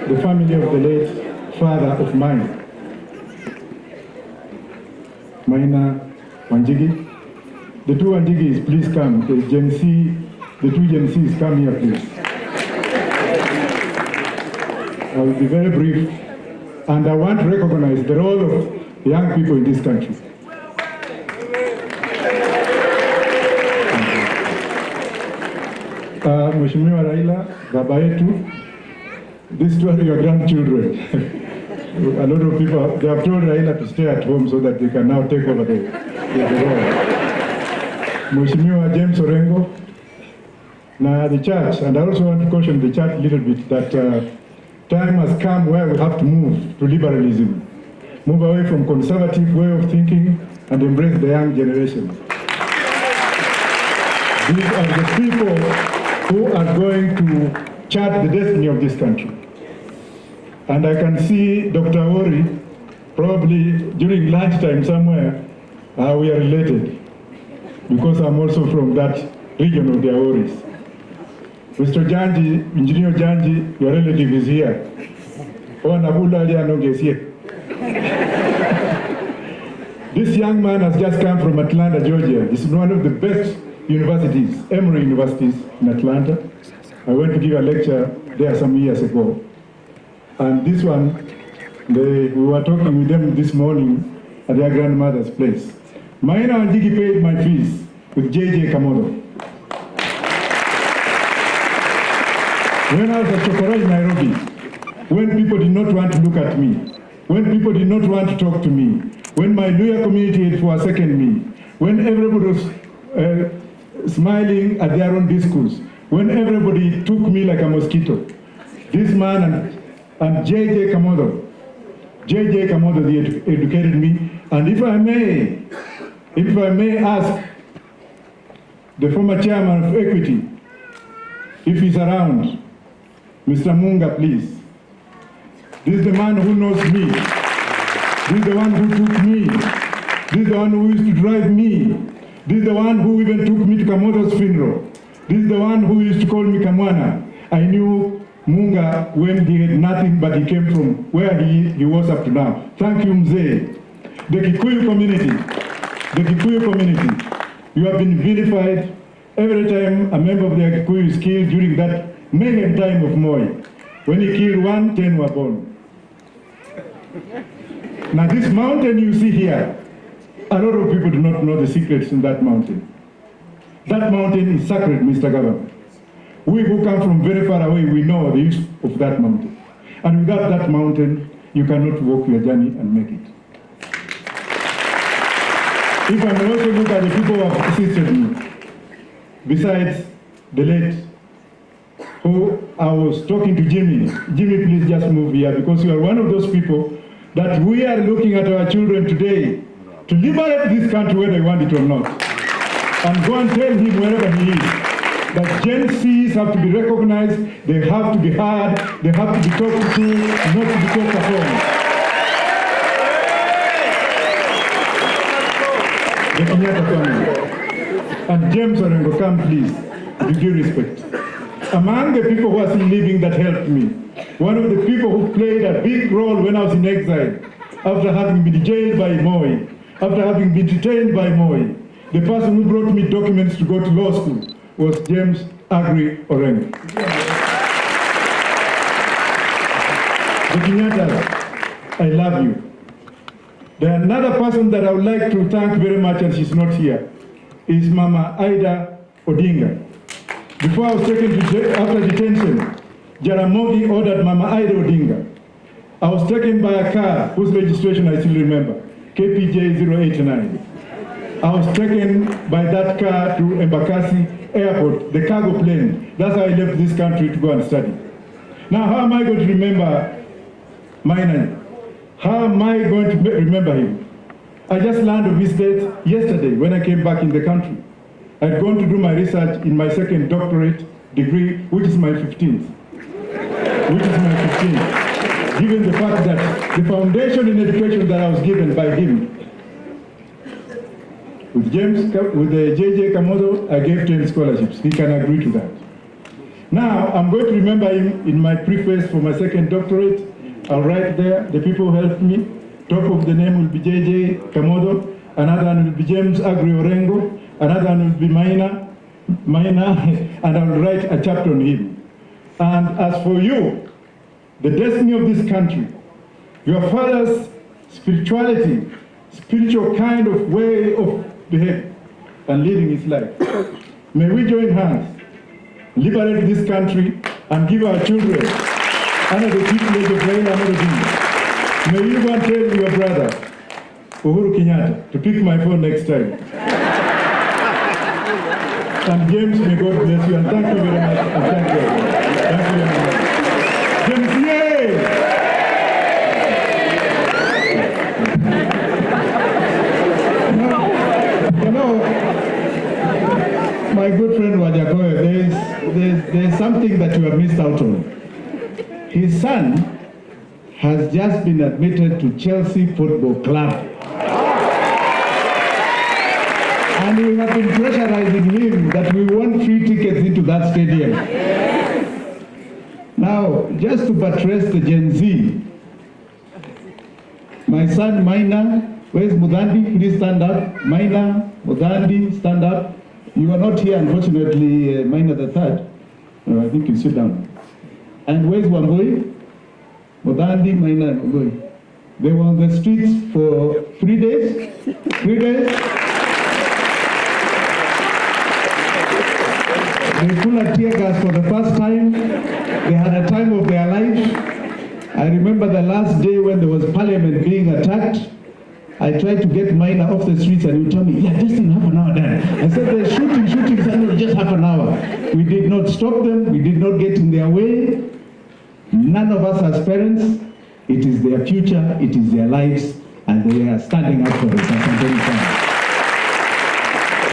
the family of the late father of mine, Maina Wanjigi. The two Wanjigis, please come. The two Gen Cs, come here, please. I will be very brief, and I want to recognize the role of young people in this country. Mheshimiwa Raila, baba yetu, these two are your grandchildren. A lot of people, they have told Raila to stay at home so that they can now take over the role. Mheshimiwa James Orengo, now the church, and I also want to caution the church a little bit that time has come where we have to move to liberalism, move away from conservative way of thinking and embrace the young generation. These are the people who are going to chart the destiny of this country. And I can see Dr. Ori, probably during lunchtime somewhere, we are related, because I'm also from that region of the Aoris. Mr. Janji, Engineer Janji, your relative is here. This young man has just come from Atlanta, Georgia. This is one of the best universities, Emory universities in Atlanta. I went to give a lecture there some years ago. And this one, we were talking with them this morning at their grandmother's place. Maina Wanjigi paid my fees with JJ Kamodo. When I was at Chokoroi, Nairobi, when people did not want to look at me, when people did not want to talk to me, when my Luya community had forsaken me, when everybody was smiling at their own discourse, when everybody took me like a mosquito, this man and JJ Kamodo, they educated me. And if I may ask the former chairman of Equity, if he's around, Mr. Munga, please. This is the man who knows me. This is the one who took me. This is the one who used to drive me. This is the one who even took me to Kamodo's funeral. This is the one who used to call me Kamwana. I knew Munga when he had nothing, but he came from where he was up to now. Thank you, Mzee. The Kikuyu community, you have been vilified. Every time a member of the Kikuyu is killed during that mayhem time of Moi, when he killed 1, 10 were born. Now this mountain you see here, a lot of people do not know the secrets in that mountain. That mountain is sacred, Mr. Governor. We who come from very far away, we know the use of that mountain. And without that mountain, you cannot walk your journey and make it. If I may also look at the people who have assisted me, besides the late, who I was talking to Jimmy. Jimmy, please just move here, because you are one of those people that we are looking at our children today to liberate this country whether they want it or not. And go and tell him wherever he is that Gen Zs have to be recognized, they have to be heard, they have to be talked to, not to be talked upon. The Kenyatta family. And James Orengo, come please, with due respect. Among the people who are still living that helped me, one of the people who played a big role when I was in exile, after having been jailed by Moi, after having been detained by Moi, the person who brought me documents to go to law school was James Agri Orengo. The Kenyattas, I love you. There's another person that I would like to thank very much, and she's not here, is Mama Ida Odinga. Before I was taken to after detention, Jaramogi ordered Mama Ida Odinga. I was taken by a car whose registration I still remember, KPJ 089. I was taken by that car to Embakasi Airport, the cargo plane. That's how I left this country to go and study. Now, how am I going to remember Maina? How am I going to remember him? I just learned of his death yesterday when I came back in the country. I'd gone to do my research in my second doctorate degree, which is my 15th. Given the fact that the foundation in education that I was given by him, with the JJ Kamodo, I gave 10 scholarships. He can agree to that. Now, I'm going to remember him in my preface for my second doctorate. I'll write there, the people who helped me. Top of the name will be JJ Kamodo, another one will be James Agri Orengo, another one will be Maina, and I'll write a chapter on him. And as for you, the destiny of this country, your father's spirituality, spiritual kind of way of behaving and living his life. May we join hands, liberate this country, and give our children under the tutelage of Raila Amolo Odinga. May you go and tell your brother, Uhuru Kenyatta, to pick my phone next time. And James, may God bless you, and thank you very much. And thank you. Thank you very much. James, yay! You know, my good friend Wajackoyah, there's something that you have missed out on. His son has just been admitted to Chelsea Football Club. And we have been pressurizing him that we want free tickets into that stadium. Now, just to buttress the Gen Z, my son Maina, where's Mudandi? Please stand up. Maina, Mudandi, stand up. You are not here, unfortunately, Maina the third. I think you sit down. And where's Wambui? Mudandi, Maina, and Wambui. They were on the streets for 3 days. 3 days. They pulled a tear gas for the first time. They had a time of their life. I remember the last day when there was parliament being attacked. I tried to get Maina off the streets and he would tell me, yeah, just in half an hour, Dad. I said, they're shooting, and just half an hour. We did not stop them. We did not get in their way. None of us as parents, it is their future, it is their lives, and they are standing up for it.